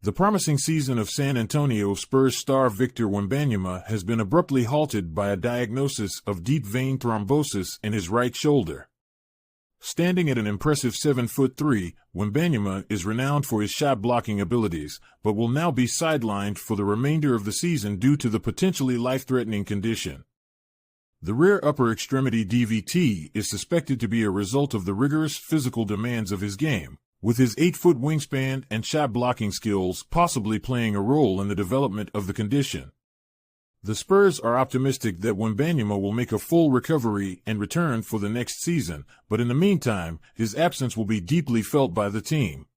The promising season of San Antonio Spurs star Victor Wembanyama has been abruptly halted by a diagnosis of deep vein thrombosis in his right shoulder. Standing at an impressive 7'3", Wembanyama is renowned for his shot-blocking abilities, but will now be sidelined for the remainder of the season due to the potentially life-threatening condition. The rear upper extremity DVT is suspected to be a result of the rigorous physical demands of his game, with his 8-foot wingspan and shot-blocking skills possibly playing a role in the development of the condition. The Spurs are optimistic that Wembanyama will make a full recovery and return for the next season, but in the meantime, his absence will be deeply felt by the team.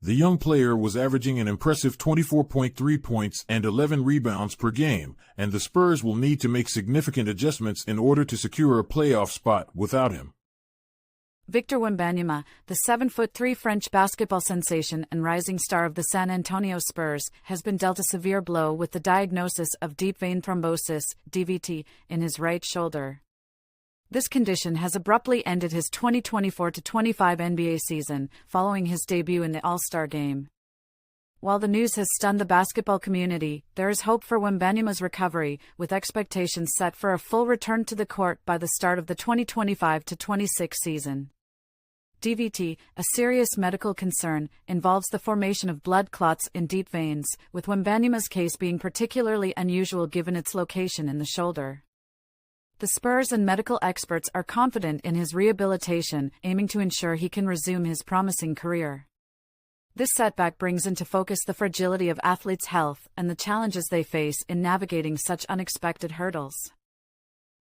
The young player was averaging an impressive 24.3 points and 11 rebounds per game, and the Spurs will need to make significant adjustments in order to secure a playoff spot without him. Victor Wembanyama, the 7'3" French basketball sensation and rising star of the San Antonio Spurs, has been dealt a severe blow with the diagnosis of deep vein thrombosis, DVT, in his right shoulder. This condition has abruptly ended his 2024-25 NBA season, following his debut in the All-Star Game. While the news has stunned the basketball community, there is hope for Wembanyama's recovery, with expectations set for a full return to the court by the start of the 2025-26 season. DVT, a serious medical concern, involves the formation of blood clots in deep veins, with Wembanyama's case being particularly unusual given its location in the shoulder. The Spurs and medical experts are confident in his rehabilitation, aiming to ensure he can resume his promising career. This setback brings into focus the fragility of athletes' health and the challenges they face in navigating such unexpected hurdles.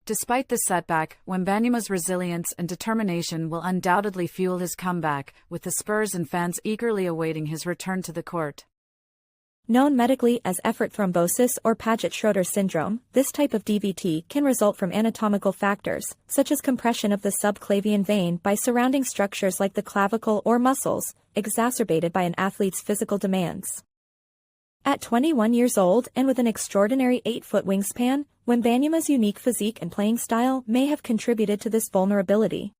Despite this setback, Wembanyama's resilience and determination will undoubtedly fuel his comeback, with the Spurs and fans eagerly awaiting his return to the court. Known medically as effort thrombosis or Paget-Schroeder syndrome, this type of DVT can result from anatomical factors, such as compression of the subclavian vein by surrounding structures like the clavicle or muscles, exacerbated by an athlete's physical demands. At 21 years old and with an extraordinary 8-foot wingspan, Wembanyama's unique physique and playing style may have contributed to this vulnerability.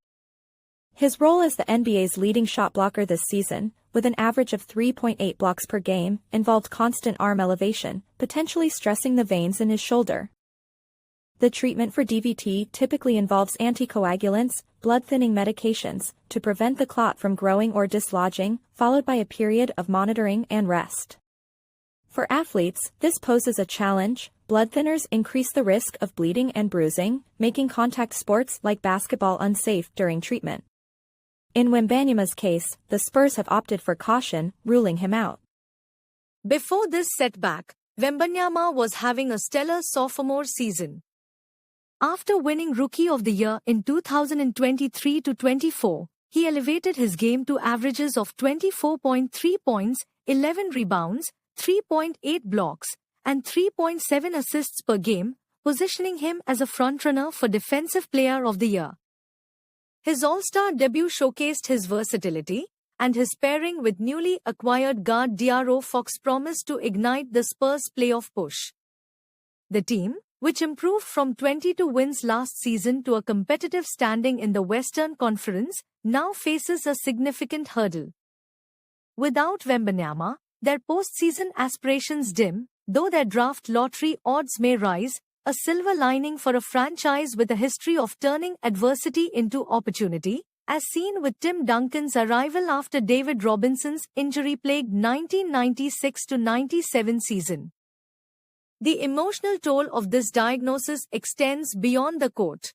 His role as the NBA's leading shot blocker this season, with an average of 3.8 blocks per game, involved constant arm elevation, potentially stressing the veins in his shoulder. The treatment for DVT typically involves anticoagulants, blood-thinning medications, to prevent the clot from growing or dislodging, followed by a period of monitoring and rest. For athletes, this poses a challenge. Blood thinners increase the risk of bleeding and bruising, making contact sports like basketball unsafe during treatment. In Wembanyama's case, the Spurs have opted for caution, ruling him out. Before this setback, Wembanyama was having a stellar sophomore season. After winning Rookie of the Year in 2023-24, he elevated his game to averages of 24.3 points, 11 rebounds, 3.8 blocks, and 3.7 assists per game, positioning him as a frontrunner for Defensive Player of the Year. His All-Star debut showcased his versatility, and his pairing with newly acquired guard De'Aaron Fox promised to ignite the Spurs' playoff push. The team, which improved from 22 wins last season to a competitive standing in the Western Conference, now faces a significant hurdle. Without Wembanyama, their postseason aspirations dim, though their draft lottery odds may rise, a silver lining for a franchise with a history of turning adversity into opportunity, as seen with Tim Duncan's arrival after David Robinson's injury-plagued 1996-97 season. The emotional toll of this diagnosis extends beyond the court.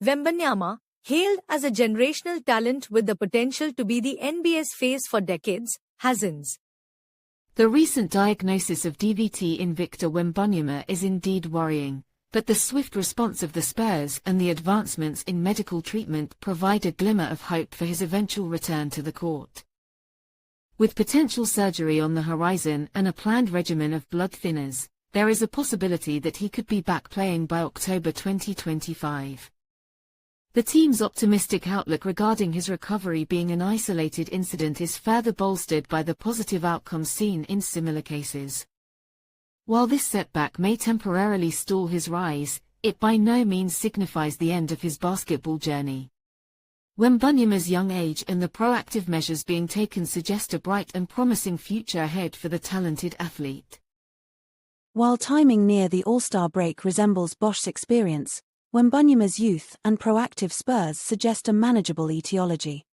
Wembanyama, hailed as a generational talent with the potential to be the NBA's face for decades, hasn't. The recent diagnosis of DVT in Victor Wembanyama is indeed worrying, but the swift response of the Spurs and the advancements in medical treatment provide a glimmer of hope for his eventual return to the court. With potential surgery on the horizon and a planned regimen of blood thinners, there is a possibility that he could be back playing by October 2025. The team's optimistic outlook regarding his recovery being an isolated incident is further bolstered by the positive outcomes seen in similar cases. While this setback may temporarily stall his rise, it by no means signifies the end of his basketball journey. Wembanyama's young age and the proactive measures being taken suggest a bright and promising future ahead for the talented athlete. While timing near the All-Star break resembles Bosch's experience, Wembanyama's youth and proactive Spurs suggest a manageable etiology.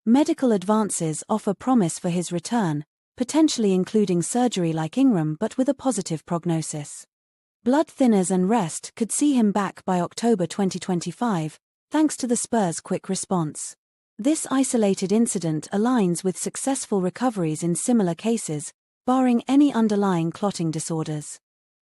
Medical advances offer promise for his return, potentially including surgery like Ingram but with a positive prognosis. Blood thinners and rest could see him back by October 2025, thanks to the Spurs' quick response. This isolated incident aligns with successful recoveries in similar cases, barring any underlying clotting disorders.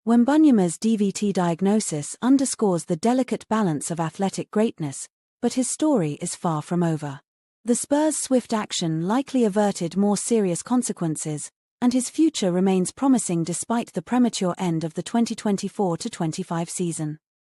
Wembanyama's DVT diagnosis underscores the delicate balance of athletic greatness, but his story is far from over. The Spurs' swift action likely averted more serious consequences, and his future remains promising despite the premature end of the 2024-25 season.